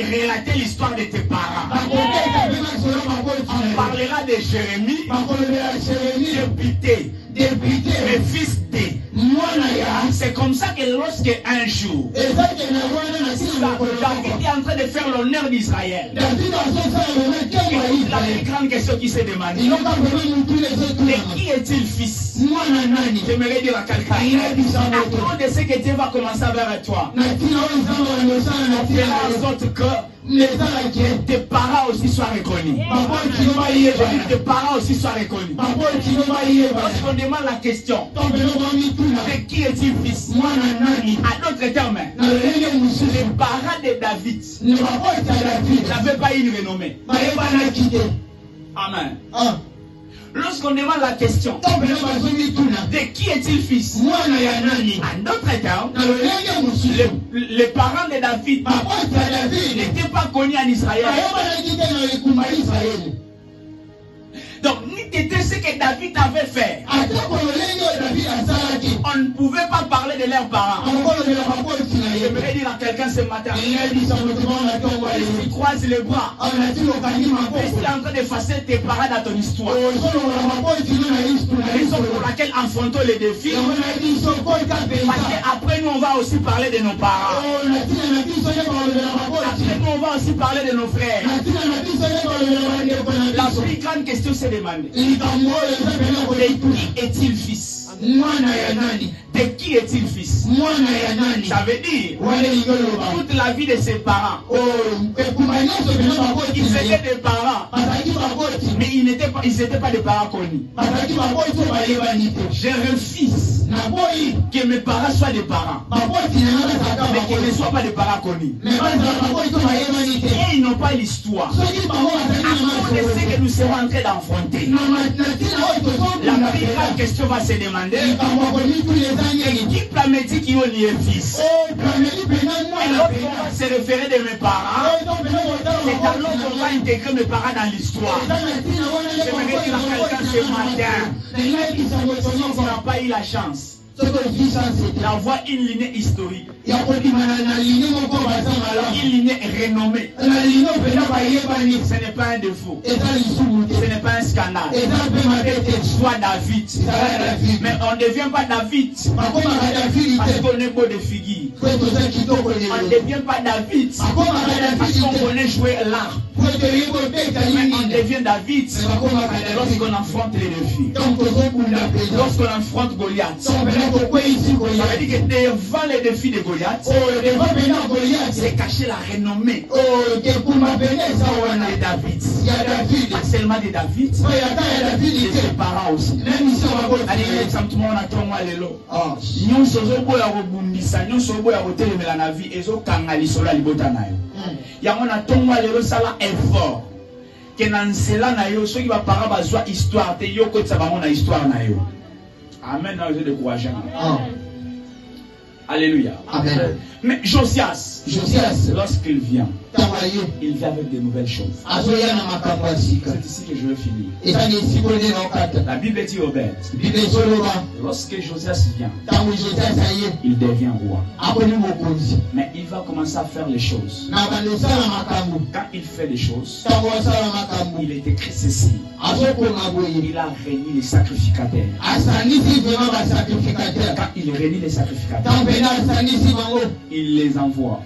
relater l'histoire de tes parents. On parlera de Jérémie, député, mais fils de. C'est comme ça que lorsque un jour, David est en train de faire l'honneur d'Israël, la plus grande question qui s'est demandée, de qui est-il fils? J'aimerais dire à quelqu'un, à cause de ce que Dieu va commencer à faire avec toi, on fera en sorte que tes parents aussi soient reconnus. Tes parents aussi soient reconnus. Lorsqu'on demande la question, de qui est-il fils? À d'autres termes, les parents de David n'avaient pas une renommée. Amen. Lorsqu'on demande la question, de qui est-il fils? En d'autres termes, les parents de David n'étaient pas connus en Israël. Donc, n'était ce que David avait fait. On ne pouvait pas parler de leurs parents. J'aimerais dire à quelqu'un ce matin, il croise les bras. Tu es en train d'effacer tes parents dans ton histoire. Raison pour laquelle affrontons les défis. Parce qu'après nous, on va aussi parler de nos parents. Après nous, on va aussi parler de nos frères. La plus grande question c'est demandée. De qui est-il fils? De qui est-il fils? Ça veut dire toute la vie de ses parents. Ils étaient des parents, mais ils n'étaient pas des parents connus. J'ai un fils que mes parents soient des parents, mais qu'ils ne soient pas des parents connus. Et ils n'ont pas l'histoire. À cause de ce que nous serons en train d'affronter, la plus grande question va se demander, l'équipe me dit qu'ils ont lié fils. Et lorsqu'on va se référer de mes parents, c'est alors qu'on va intégrer mes parents dans l'histoire. J'aimerais dire à quelqu'un ce matin, si on n'a pas eu la chance d'avoir une lignée historique, une lignée renommée, ce n'est pas un défaut, ce n'est pas un scandale. Soit David, mais on ne devient pas David parce qu'on est beau de figure. On ne devient pas David parce qu'on connaît jouer l'art. Mais on devient David lorsqu'on affronte les défis, lorsqu'on affronte Goliath. Ça veut dire que devant les défis de Goliath, c'est cacher la renommée de David. Pas seulement de David, de ses parents aussi. Effort que dans cela na yo ceux qui va parler bazwa histoire te yo ko tsaba mona histoire na yo. Amen. Je décourage. Alléluia. Amen. Mais Josias, lorsqu'il vient, il vient avec de nouvelles choses. C'est ici que je veux finir. La Bible dit au Obed, lorsque Josias vient, il devient roi. Mais il va commencer à faire les choses. Quand il fait les choses, il est écrit ceci. Il a réuni les sacrificateurs. Quand il réunit les sacrificateurs, il les envoie.